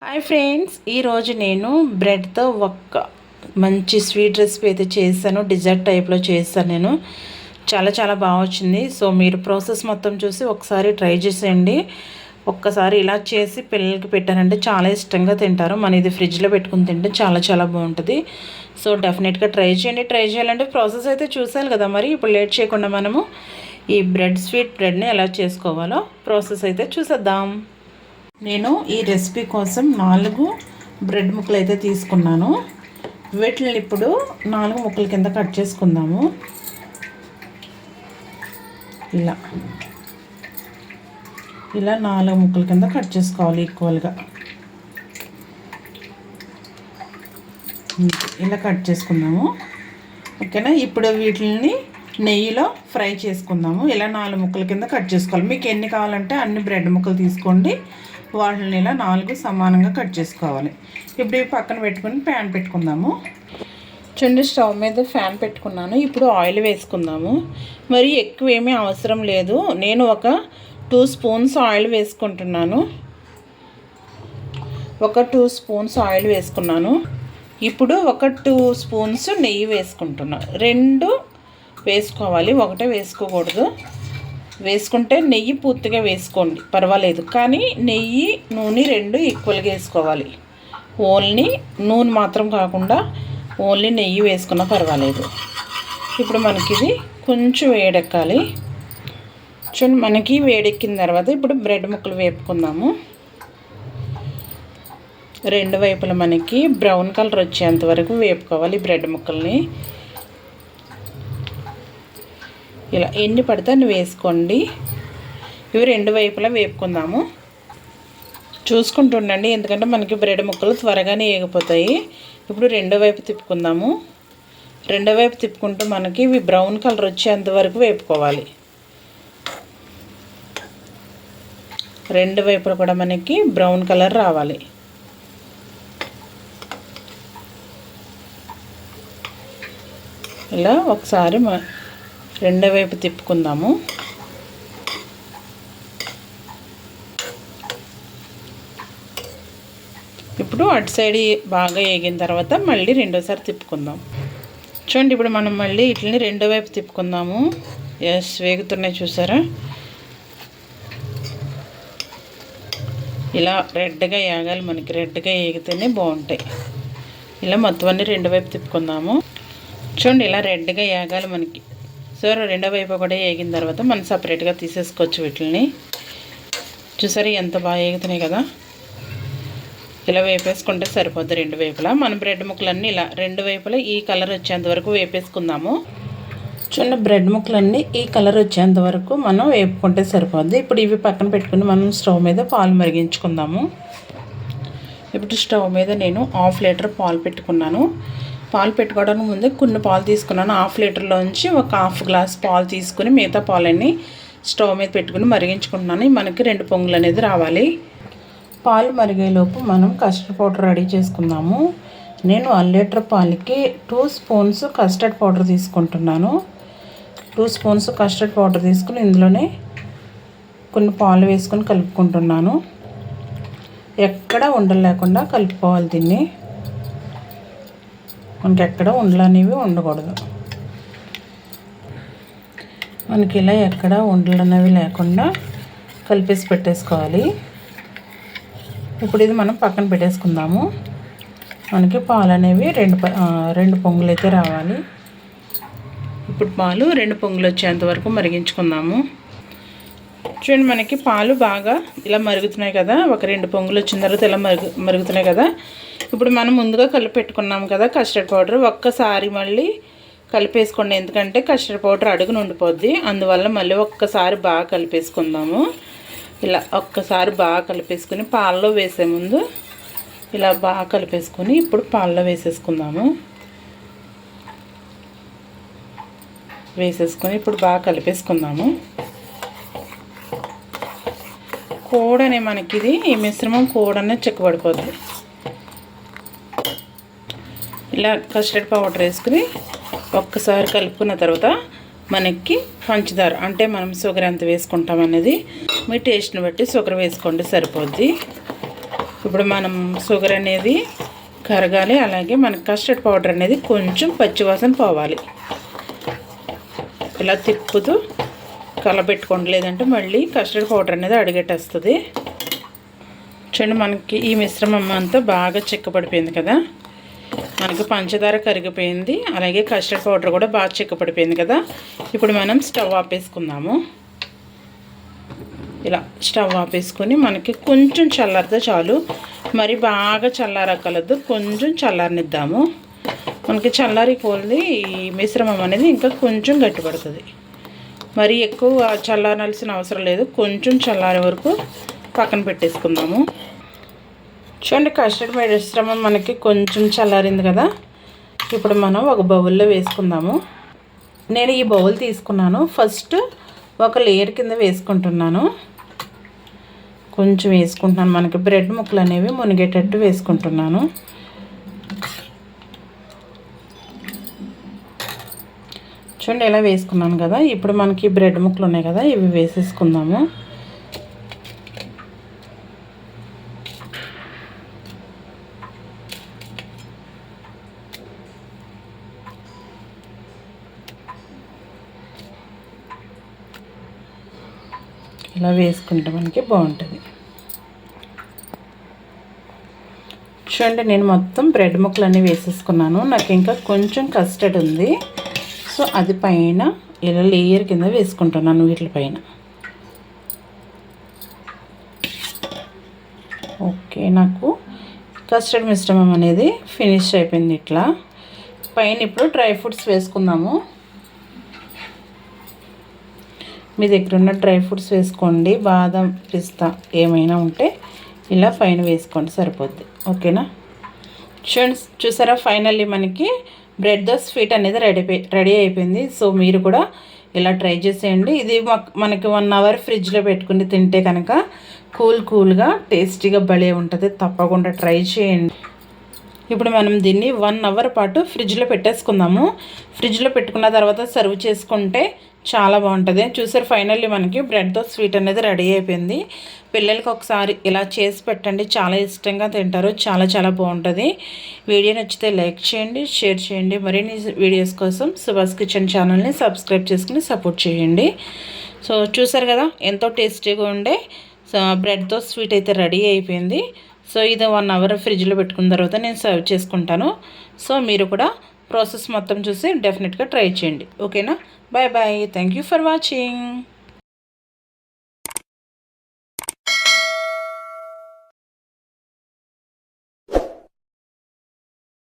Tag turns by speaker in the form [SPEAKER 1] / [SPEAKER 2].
[SPEAKER 1] Hi friends, ఈరోజు నేను బ్రెడ్తో ఒక మంచి స్వీట్ రెసిపీ అయితే చేశాను. డిజర్ట్ టైప్లో చేశాను. నేను చాలా బాగా వచ్చింది. సో మీరు ప్రాసెస్ మొత్తం చూసి ఒకసారి ట్రై చేసేయండి. ఒక్కసారి ఇలా చేసి పిల్లలకి పెట్టారంటే చాలా ఇష్టంగా తింటారు. మన ఇది ఫ్రిడ్జ్లో పెట్టుకుని తింటే చాలా బాగుంటుంది. సో డెఫినెట్గా ట్రై చేయండి. ట్రై చేయాలంటే ప్రాసెస్ అయితే చూసాను కదా. మరి ఇప్పుడు లేట్ చేయకుండా మనము ఈ స్వీట్ బ్రెడ్ని ఎలా చేసుకోవాలో ప్రాసెస్ అయితే చూసేద్దాం. నేను ఈ రెసిపీ కోసం 4 బ్రెడ్ ముక్కలు అయితే తీసుకున్నాను. వీటిని ఇప్పుడు 4 ముక్కల కింద కట్ చేసుకుందాము. ఇలా 4 ముక్కల కింద కట్ చేసుకోవాలి ఈక్వల్గా. ఇలా కట్ చేసుకుందాము. ఓకేనా. ఇప్పుడు వీటిని నెయ్యిలో ఫ్రై చేసుకుందాము. ఇలా 4 ముక్కల కింద కట్ చేసుకోవాలి. మీకు ఎన్ని కావాలంటే అన్ని బ్రెడ్ ముక్కలు తీసుకోండి. వాటిని ఇలా 4 సమానంగా కట్ చేసుకోవాలి. ఇప్పుడు ఇవి పక్కన పెట్టుకుని ప్యాన్ పెట్టుకుందాము. చూడండి, స్టవ్ మీద ఫ్యాన్ పెట్టుకున్నాను. ఇప్పుడు ఆయిల్ వేసుకుందాము. మరి ఎక్కువ ఏమీ అవసరం లేదు. నేను ఒక 2 స్పూన్స్ ఆయిల్ వేసుకుంటున్నాను. ఒక 2 స్పూన్స్ ఆయిల్ వేసుకున్నాను. ఇప్పుడు ఒక 2 స్పూన్స్ నెయ్యి వేసుకుంటున్నాను. 2 వేసుకోవాలి, ఒకటే వేసుకోకూడదు. వేసుకుంటే నెయ్యి పూర్తిగా వేసుకోండి, పర్వాలేదు. కానీ నెయ్యి నూనె 2 ఈక్వల్గా వేసుకోవాలి. ఓన్లీ నూనె మాత్రం కాకుండా ఓన్లీ నెయ్యి వేసుకున్నా పర్వాలేదు. ఇప్పుడు మనకి ఇది కొంచెం వేడెక్కాలి. చూడండి, మనకి వేడెక్కిన తర్వాత ఇప్పుడు బ్రెడ్ ముక్కలు వేపుకుందాము. 2 వైపులా మనకి బ్రౌన్ కలర్ వచ్చేంత వరకు వేపుకోవాలి బ్రెడ్ ముక్కల్ని. ఇలా ఎన్ని పడితే అన్ని వేసుకోండి. ఇవి 2 వైపులా వేపుకుందాము. చూసుకుంటుండండి, ఎందుకంటే మనకి బ్రెడ్ ముక్కలు త్వరగానే వేగిపోతాయి. ఇప్పుడు 2వ వైపు తిప్పుకుందాము. 2వ వైపు తిప్పుకుంటూ మనకి ఇవి బ్రౌన్ కలర్ వచ్చేంత వరకు వేపుకోవాలి. 2 వైపులు కూడా మనకి బ్రౌన్ కలర్ రావాలి. ఇలా ఒకసారి 2వ వైపు తిప్పుకుందాము. ఇప్పుడు అటు సైడ్ బాగా వేగిన తర్వాత మళ్ళీ 2వసారి తిప్పుకుందాం. చూడండి, ఇప్పుడు మనం మళ్ళీ ఇట్లని 2వ వైపు తిప్పుకుందాము. ఎస్, వేగుతున్నాయి చూసారా. ఇలా రెడ్గా వేగాలి మనకి. రెడ్గా వేగితేనే బాగుంటాయి. ఇలా మొత్తం అన్నీ 2వ వైపు తిప్పుకుందాము. చూడండి, ఇలా రెడ్గా వేగాలి మనకి. సో 2వ వైపు కూడా వేగిన తర్వాత మనం సపరేట్గా తీసేసుకోవచ్చు వీటిని. చూసారు ఎంత బాగా వేగుతున్నాయి కదా. ఇలా వేపేసుకుంటే సరిపోద్ది 2 వైపులా. మన బ్రెడ్ ముక్కలన్నీ ఇలా 2 వైపులా ఈ కలర్ వచ్చేంత వరకు వేపేసుకుందాము. చూడండి, బ్రెడ్ ముక్కలన్నీ ఈ కలర్ వచ్చేంత వరకు మనం వేపుకుంటే సరిపోద్ది. ఇప్పుడు ఇవి పక్కన పెట్టుకుని మనం స్టవ్ మీద పాలు మరిగించుకుందాము. ఇప్పుడు స్టవ్ మీద నేను 1/2 లీటర్ పాలు పెట్టుకున్నాను. పాలు పెట్టుకోవడానికి ముందే కొన్ని పాలు తీసుకున్నాను. 1/2 లీటర్లోంచి ఒక 1/2 గ్లాస్ పాలు తీసుకుని మిగతా పాలన్నీ స్టవ్ మీద పెట్టుకుని మరిగించుకుంటున్నాను. మనకి 2 పొంగులు అనేది రావాలి. పాలు మరిగేలోపు మనం కస్టర్డ్ పౌడర్ రెడీ చేసుకుందాము. నేను 1 లీటర్ పాలకి 2 స్పూన్స్ కస్టర్డ్ పౌడర్ తీసుకుంటున్నాను. 2 స్పూన్స్ కస్టర్డ్ పౌడర్ తీసుకుని ఇందులోనే కొన్ని పాలు వేసుకొని కలుపుకుంటున్నాను. ఎక్కడ ఉండలు లేకుండా కలుపుకోవాలి దీన్ని. మనకి ఎక్కడ ఉండలు అనేవి ఉండకూడదు. మనకి ఇలా ఎక్కడ ఉండలు అనేవి లేకుండా కలిపేసి పెట్టేసుకోవాలి. ఇప్పుడు ఇది మనం పక్కన పెట్టేసుకుందాము. మనకి పాలు అనేవి 2 పొంగులు అయితే రావాలి. ఇప్పుడు పాలు 2 పొంగులు వచ్చేంత వరకు మరిగించుకుందాము. చూడండి, మనకి పాలు బాగా ఇలా మరుగుతున్నాయి కదా. ఒక 2 పొంగులు వచ్చిన తర్వాత ఇలా మరుగుతున్నాయి కదా. ఇప్పుడు మనం ముందుగా కలిపి పెట్టుకున్నాము కదా కస్టర్డ్ పౌడర్. ఒక్కసారి మళ్ళీ కలిపేసుకోండి, ఎందుకంటే కస్టర్డ్ పౌడర్ అడుగున ఉండిపోద్ది. అందువల్ల మళ్ళీ ఒక్కసారి బాగా కలిపేసుకుందాము. ఇలా ఒక్కసారి బాగా కలిపేసుకుని పాలలో వేసే ముందు ఇలా బాగా కలిపేసుకొని ఇప్పుడు పాలలో వేసేసుకుందాము. వేసేసుకొని ఇప్పుడు బాగా కలిపేసుకుందాము. కూడనే మనకి ఇది ఈ మిశ్రమం కూడనే చిక్కబడిపోద్ది. ఇలా కస్టర్డ్ పౌడర్ వేసుకుని ఒక్కసారి కలుపుకున్న తర్వాత మనకి పంచదార అంటే మనం షుగర్ ఎంత వేసుకుంటాం అనేది మీ టేస్ట్ని బట్టి షుగర్ వేసుకోండి, సరిపోద్ది. ఇప్పుడు మనం షుగర్ అనేది కరగాలి, అలాగే మనకి కస్టర్డ్ పౌడర్ అనేది కొంచెం పచ్చివాసన పోవాలి. ఇలా తిప్పుతూ కలపెట్టుకోండి, లేదంటే మళ్ళీ కస్టర్డ్ పౌడర్ అనేది అడిగేటేస్తుంది. చూడండి, మనకి ఈ మిశ్రమం అంతా బాగా చిక్కపడిపోయింది కదా. మనకి పంచదార కరిగిపోయింది, అలాగే కస్టర్డ్ పౌడర్ కూడా బాగా చిక్కపడిపోయింది కదా. ఇప్పుడు మనం స్టవ్ ఆపేసుకుందాము. ఇలా స్టవ్ ఆపేసుకొని మనకి కొంచెం చల్లారితే చాలు, మరి బాగా చల్లారక్కలద్దు, కొంచెం చల్లారనిద్దాము. మనకి చల్లారి కొలిది ఈ మిశ్రమం అనేది ఇంకా కొంచెం గట్టిపడుతుంది. మరి ఎక్కువ చల్లారాల్సిన అవసరం లేదు, కొంచెం చల్లారే వరకు పక్కన పెట్టేసుకుందాము. చూడండి, కస్టర్డ్ మిశ్రమం మనకి కొంచెం చల్లారింది కదా. ఇప్పుడు మనం ఒక బౌల్లో వేసుకుందాము. నేను ఈ బౌల్ తీసుకున్నాను. ఫస్ట్ ఒక లేయర్ కింద వేసుకుంటున్నాను, కొంచెం వేసుకుంటున్నాను. మనకి బ్రెడ్ ముక్కలు అనేవి మునిగేటట్టు వేసుకుంటున్నాను. చూడండి, ఇలా వేసుకున్నాను కదా. ఇప్పుడు మనకి బ్రెడ్ ముక్కలు ఉన్నాయి కదా, ఇవి వేసేసుకుందాము. ఇలా వేసుకుంటే మనకి బాగుంటుంది. చూడండి, నేను మొత్తం బ్రెడ్ ముక్కలన్నీ వేసేసుకున్నాను. నాకు ఇంకా కొంచెం కస్టర్డ్ ఉంది, సో అది పైన ఇలా లేయర్ కింద వేసుకుంటున్నాను వీటిపైన. ఓకే, నాకు కస్టర్డ్ మిశ్రమం అనేది ఫినిష్ అయిపోయింది. ఇట్లా పైన ఇప్పుడు డ్రై ఫ్రూట్స్ వేసుకుందాము. మీ దగ్గర ఉన్న డ్రై ఫ్రూట్స్ వేసుకోండి, బాదం పిస్తా ఏమైనా ఉంటే ఇలా పైన వేసుకోండి, సరిపోద్ది. ఓకేనా? చూసారా, ఫైనల్లీ మనకి బ్రెడ్ దోస్ స్వీట్ అనేది రెడీ అయిపోయింది. సో మీరు కూడా ఇలా ట్రై చేసేయండి. ఇది మనకి 1 అవర్ ఫ్రిడ్జ్లో పెట్టుకుని తింటే కనుక కూల్గా టేస్టీగా భలే ఉంటుంది. తప్పకుండా ట్రై చేయండి. ఇప్పుడు మనం దీన్ని 1 అవర్ పాటు ఫ్రిడ్జ్లో పెట్టేసుకుందాము. ఫ్రిడ్జ్లో పెట్టుకున్న తర్వాత సర్వ్ చేసుకుంటే చాలా బాగుంటుంది. చూసారు, ఫైనల్లీ మనకి బ్రెడ్తో స్వీట్ అనేది రెడీ అయిపోయింది. పిల్లలకి ఒకసారి ఇలా చేసి పెట్టండి, చాలా ఇష్టంగా తింటారు. చాలా బాగుంటుంది. వీడియో నచ్చితే లైక్ చేయండి, షేర్ చేయండి. మరిన్ని వీడియోస్ కోసం సుభాష్ కిచెన్ ఛానల్ని సబ్స్క్రైబ్ చేసుకుని సపోర్ట్ చేయండి. సో చూసారు కదా, ఎంతో టేస్టీగా ఉండే బ్రెడ్తో స్వీట్ అయితే రెడీ అయిపోయింది. సో ఇది 1 అవర్ ఫ్రిడ్జ్లో పెట్టుకున్న తర్వాత నేను సర్వ్ చేసుకుంటాను. సో మీరు కూడా ప్రాసెస్ మొత్తం చూసి డెఫినెట్గా ట్రై చేయండి. ఓకేనా? Bye. Thank you for watching.